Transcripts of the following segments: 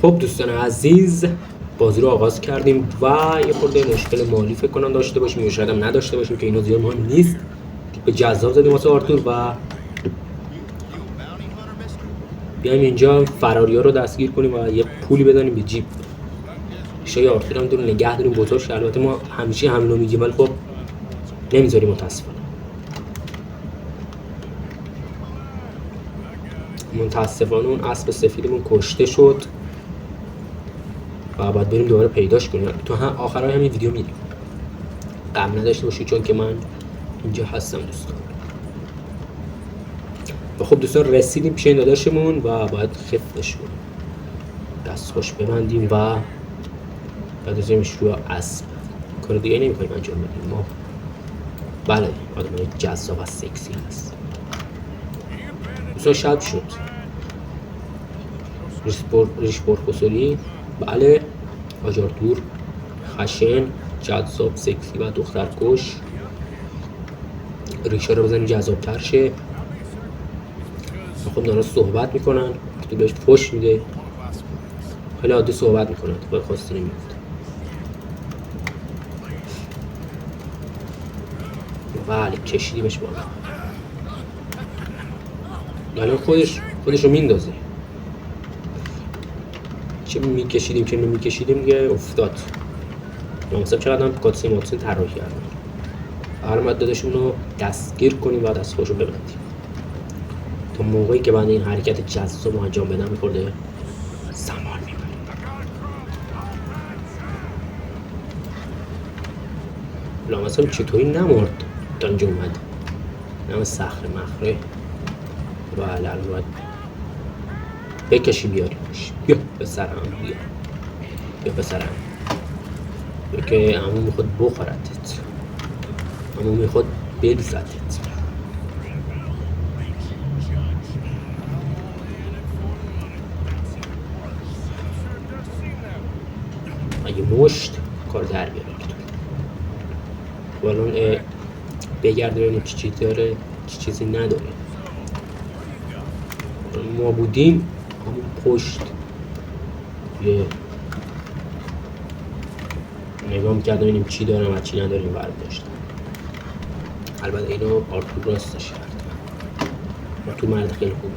خب دوستان عزیز، بازی رو آغاز کردیم و یه خورده مشکل مالی فکر کنم داشته باشیم یا شاید هم نداشته باشیم که اینو زیاد مهم نیست. به جذاب زدیم واسه آرتور و بیایم اینجا فراریا رو دستگیر کنیم و یه پولی بدانیم به جیب. شاید آرتور هم داریم نگه داریم بزرگ شه. البته ما همیشه همینو میگیم ولی خب نمیذاریم متاسفانه اون اسب سفیدمون کشته شد و باید بریم دوباره پیداش کنیم. تو آخرای همین ویدیو میریم. قبل نداشته باشید چون که من اینجا هستم دوستان. و خب دوستان رسیدیم پیش این داداشمون و باید خفتش کنیم. دست خوش ببندیم و بعد بذاریمش روی اسب. کار دیگه نمی‌کنیم انجام بدیم ما. بله آدمای جذاب و سکسی هست. دوستان شب شد. ریشپور خسولی. بله آجارتور خشن جذاب سکسی و دخترکش. ریشه رو بزنیم جذاب‌تر شه. خب دارن صحبت میکنن، تو بهش فوش میده. خیلی عادی صحبت میکنن، تو خواسته نمیفته. بله کشیدیمش بالا. الان خودش رو میندازه. چه میکشیدیم که نمیکشیدیم دیگه افتاد. مثلا چقدر هم کاتسین ماتسین طراحی کردن. هر مدت دادشون رو دستگیر کنیم و دست خودش رو ببندیم. تا موقعی که بعد این حرکت جذاب رو انجام بدم میخورده زمان میبریم. بلا مثلا چطوری نمرد تا اینجا اومد. نمه صخره مخره و الان باید بکشیم بیاریمش. بیا پسرم بیا پسرم. بیا که عمو میخواد بخورتت. عمو میخواد بریزتت. اگه مشت کار در بیاره الان بگرده ببینیم چی چیزی داره چی چیزی نداره. ما بودیم همون پشت یه نگاه میکرد ببینیم چی دارم و چی نداریم برداشتم. البته اینو آرتور راستش کرد. آرتور مرد خیلی خوبه.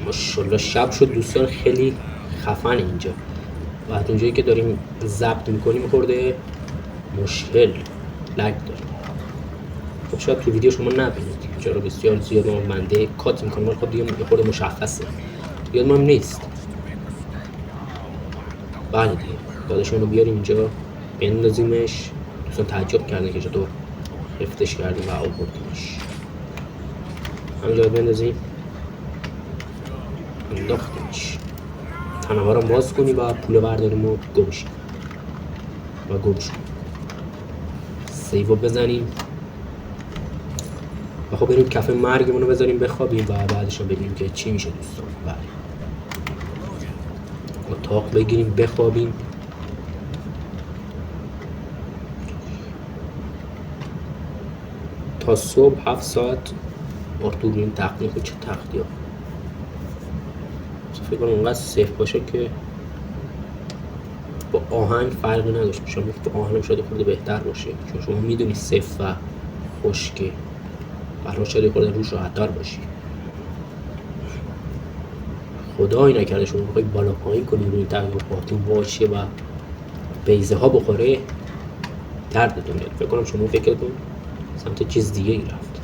ماشاءالله شب شد دوستان، خیلی خفن اینجا. بعد اونجایی که داریم ضبط میکنیم خورده مشکل لگ داره. خب شاید تو ویدیو شما نبینید چرا بسیار زیاد ما بنده کات میکنم ولی خب دیگه خورده مشخصه یاد ما نیست. بله دیگه داداشون رو بیاریم اینجا بندازیمش. دوستان تعجب کردن که چطور حفتش کردیم و آوردیمش. همینجا بندازیم انداختیمش. تنها رو باز کنیم و پول برداریم و گمشیم و گمشیم. سیو بزنیم و خب بریم کافه مرگمون رو بذاریم بخوابیم و بعدش رو ببینیم که چی میشه دوستان. بله اتاق بگیریم بخوابیم. تا صبح 7 ساعت آرتور این تقنیق چه تختی ها فکر کنم اونقدر سیف باشه که با آهنگ فرقی نداشت باشه. با آهنگ شاید خورده بهتر باشه چون شما میدونی سیف و خشکه برای شاید خورده روش راحت‌تر باشی. خدایی نکرده شما بخوای بالا پایین کنی روی تقنیق باتون باشه و بیزه ها بخوره دردتون میاد. فکر کنم شما فکرتون سمت چیز دیگه ای رفت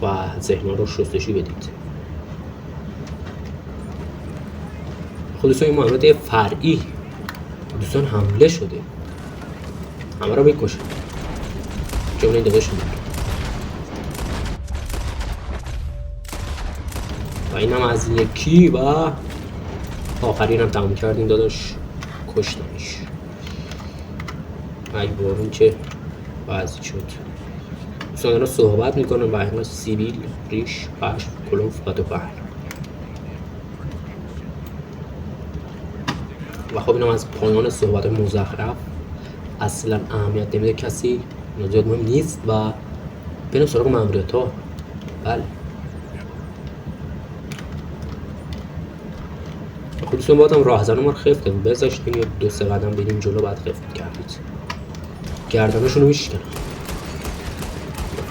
و ذهن رو شستشوی بدید. خب دوستان این محمد فرعی دوستان حمله شده همه رو میکشه جمعه این داداش بود و این هم از یکی و آخرین هم تمام کردیم داداش کشتنش. ای بارون چه وضعی شد. دوستان دارن صحبت میکنن و اینا سیبیل ریش پشم کلوف و دوپهر و خب اینم از پایان صحبت مزخرف اصلا اهمیت نمیده کسی اینا زیاد مهم نیست و بریم سراغ ماموریت ها. بله خودتون باید هم راهزنه ما رو خفت کنیم، بذاشتیم یه 2-3 قدم بریم جلو بعد خفت کردید. گردنشون رو میشکنم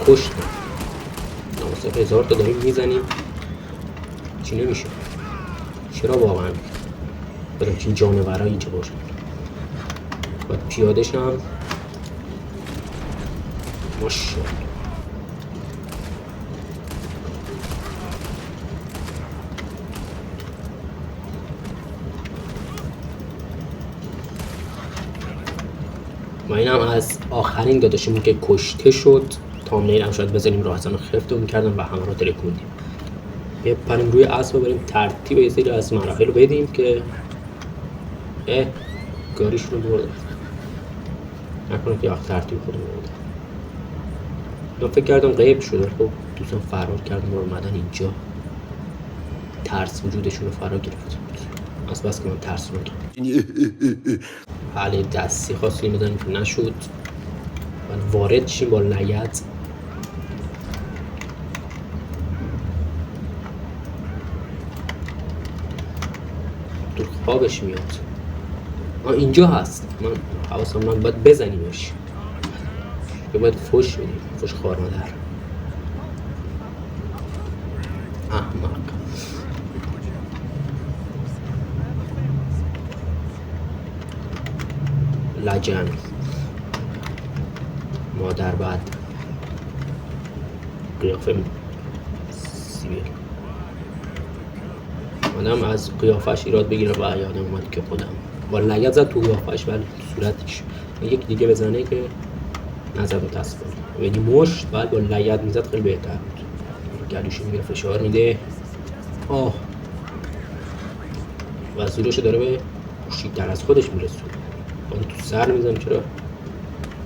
کشتم نامصف 1000 تا داریم میزنیم چی نمیشه. چرا واقعا بدم چین جانورها اینجا باشن. باید پیاده شم. ماشاءالله و این هم از آخرین داداشمون که کشته شد. تامنیل هم شاید بزنیم راهزن رو خفت رو میکردن و همه رو ترکوندیم. بپریم روی اسب و بریم ترتیب یه سری از مراحل رو بدیم که گاریشون رو بردن نکنه که وقت ترتیب خودم رو بردن. من فکر کردم غیب شده. خب دوستان فرار کردن و اومدن اینجا. ترس وجودشون رو فرا گرفت. از بس که من ترس رو حالی دستی خواستیم بزنیم که نشد و وارد شیم با لگد. تو خوابش میاد. اینجا هست. من حواسم من باید بزنیمش یا باید فوش بدیم. فوش خوار مادر احمق. لجن مادر بعد قیافه سیبیل. آدم از قیافش ایراد بگیره و یادم اومد که خودم با لگد زد تو قیافش ولی تو صورتش. یک دیگه بزنه که نزد متاسفانه. یعنی مشت بعد با لگد میزد خیلی بهتر بود. گلوشو میگیره فشار میده. و زورشو داره به شیدتر از خودش میرسونه. باید تو سر میزنم. چرا؟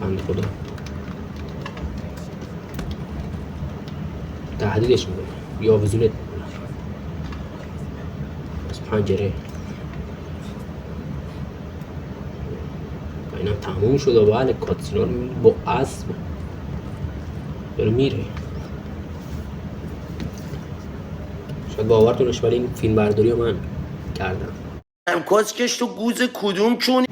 بنده خدا تهدیدش میکنه یا وزونت میکنه از پنجره. و اینم تموم شد و بله کاتسینا رو با اسب داره میره. شاید باورتونش ولی این فیلم برداری رو من کردم. کسکش تو گوز کدوم چون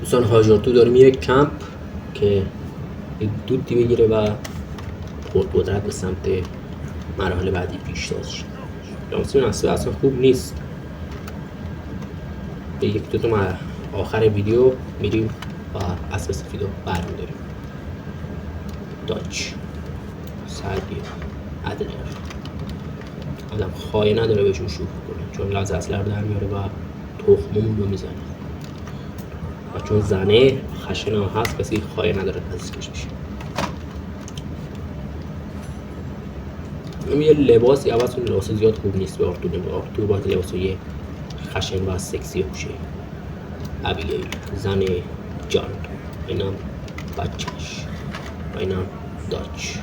دوستان هاجرتو داریم یک کمپ که یک دودی بگیره و قدرت به سمت مراحل بعدی پیشتاز شد. لامسون اصلا خوب نیست. به یک دو تا آخر ویدیو میریم و اسب سفید رو برمیداریم. داچ سربیه ادلر آدم خواهی نداره بهشون شوخی کنه چون لحظه اصلا رو در میاره و تخممون رو میزنه و چون زنه خشن هم هست کسی خواهی نداره نزدیکش بشه. یه لباسی عوض کنه. لباس زیاد خوب نیست به آرتور. آرتور باید لباسای خشن و سکسی باشه. ابیگیل زن جان. اینم بچهش و اینم داچ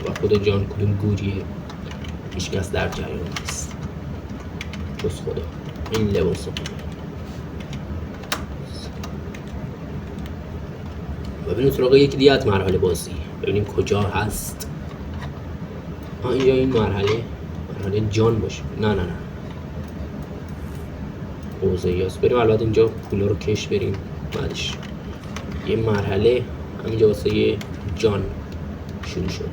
و خود جان کدوم گوریه هیچ کس در جریان نیست جز خدا. این لباس و بریم سراغ یکی دیگه از مرحله بازی. ببینیم کجا هست. اینجا این مرحله جان باشه. نه اوزیاس بریم. البته اینجا پولا رو کش بریم. بعدش یه مرحله همینجا واسه یه جان شروع شد.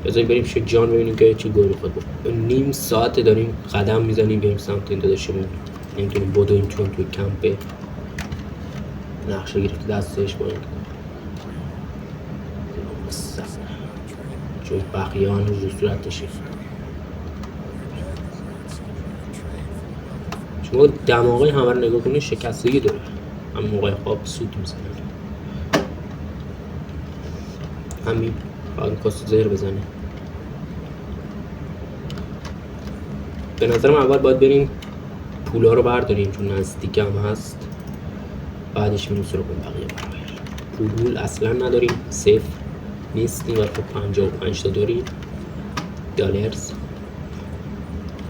بذاریم بریم پیش جان ببینیم که چه گوری خود بود. نیم ساعت داریم قدم میزنیم بریم سمت این داداشمون. نمیتونیم بدویم چون توی کمپ نقشه گرفته دستش با این جوی بقیان رو صورتشه. شما دماغه همه رو نگاه کنید شکستگی داره. هم موقع خواب سود میزنه. همین فقط کاست زهر بزنه. به نظرم اول باید بریم پولا رو برداریم چون نزدیک هم هست، بعدش میریم سراغ بقیه مراحل. پول اصلا نداریم، صفر نیستیم و خب 55 تا داریم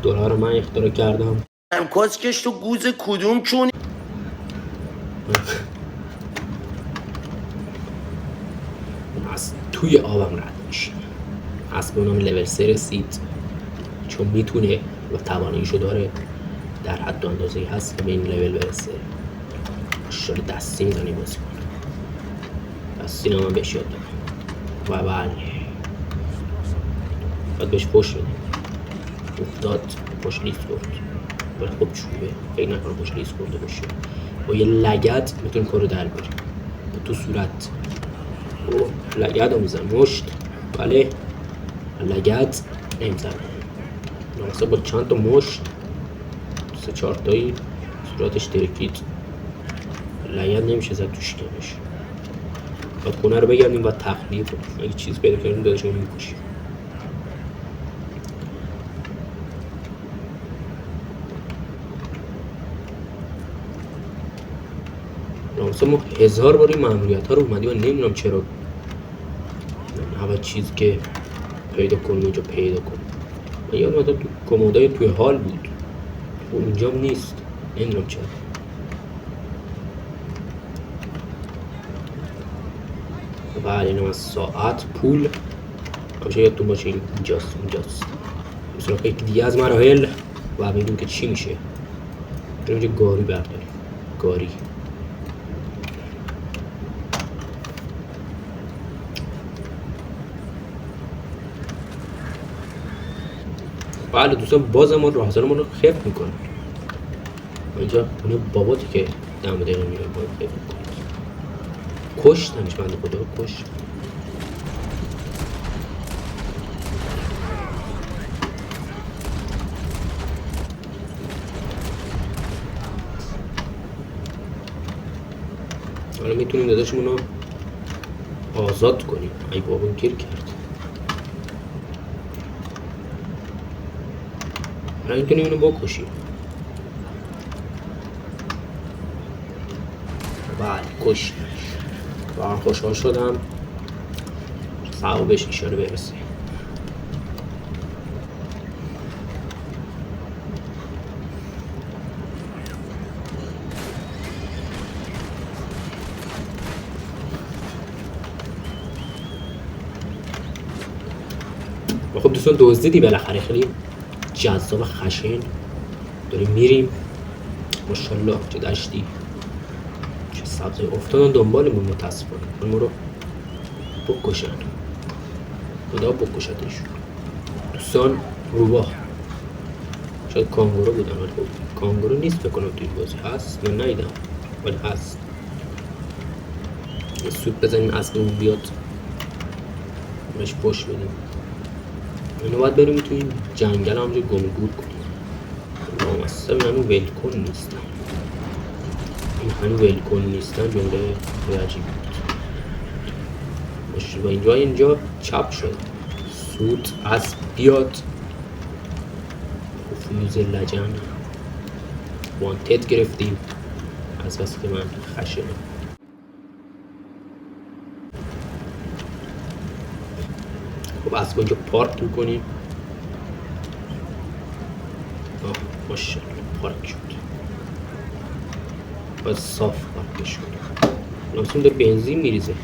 دلار من اختراع کردم. کسکش تو گوز کدوم چونی؟ از توی آبم رد میشیم. اسب اونم لول 3 رسید چون میتونه و تواناییشو داره، در حد و اندازه‌ای هست که به این لول برسه. ماشاءالله دستی میزنی بازی کنه، دستی نامه بهش یاد دادم و بله باید بهش پشت بدیم. افتاد پشت لیست برد ولی خب چوبه، فکر نکنم پشت لیست برده باشه. با یه لگد میتونیم کارو در بریم تو صورت. لگد رو میزن مشت، بله لگد نمیزن نامسا با چند تا مشت 3-4 تایی صورتش ترکید. لگد نمیشه زد توش کمش. باید خونه رو بگردیم و تخلیه کنیم، اگه چیز پیدا کردیم داداشمون میکشیم. نامسا ما 1000 بار این مأموریت ها رو اومدیم و نمیدونم چرا همه چیز که پیدا کنیم اینجا پیدا کنیم. من یادم تو کمودای توی حال بود، اونجا نیست، نمیدونم چرا. بعد اینم از ساعت پول همشه یادتون باشه اینجاست. مثلا یکی دیگه از مراحل و میدونیم که چی میشه. بریم اینجا گاری برداریم. گاری بله دوستان، باز ما راهزنمون رو خف میکنن. اینجا خونه باباتی که دم دقیقه میره باید خف میکنن. کشتنش بنده خدا کشت. حالا میتونیم داداشمون رو آزاد کنیم. ای بابا گیر کرد. حالا میتونیم اینو بکشیم. بله کشتنش. واقعا خوشحال شدم ثوابش ایشالا برسه. خب دوستان دزدیدی بالاخره خیلی جذاب خشن داریم میریم. ماشاءالله چه دشتی چه سبزی افتادن دنبالمون. متاسفانه ما رو بکشن، خدا بکشتشون. دوستان روباه شاید کانگورو بودن ولی خب کانگورو نیست فکر کنم توی بازی هست، من ندیدم ولی هست. یه سوت بزنیم اسبمون بیاد بهش پشت بدیم. اینو باید بریم توی این جنگل همونجا گمگور کنیم. نامسته این هنو ولکن نیستن. این هنو ولکن نیستن جمله عجیب بود. و اینجا چپ شد. سوت اسب بیاد. فیوز لجن وانتد گرفتیم از بس که من خشنم. خب اسب اینجا پارک میکنیم. ماشاءالله پارک شد. باید صاف پارکش کنیم. لامسون داره بنزین میریزه.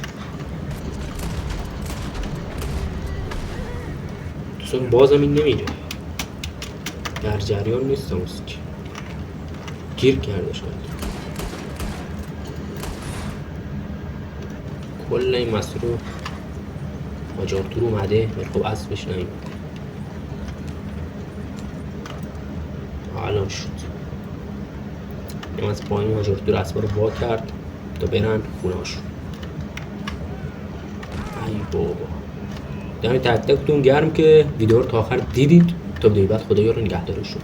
دوستان بازم این نمیره، در جریان نیستم که گیر کرده شاید. کل این مسیر رو ماجارتور اومده ولی خب اسبش نمیده. الان شد این از پایین ماجارتور اسبا رو وا کرد تا برن خونه هاشون. ای بابا دمی تک تکتون گرم که ویدیو رو تا آخر دیدید. تا ویدیو بعد خدا یارو نگهدارشون.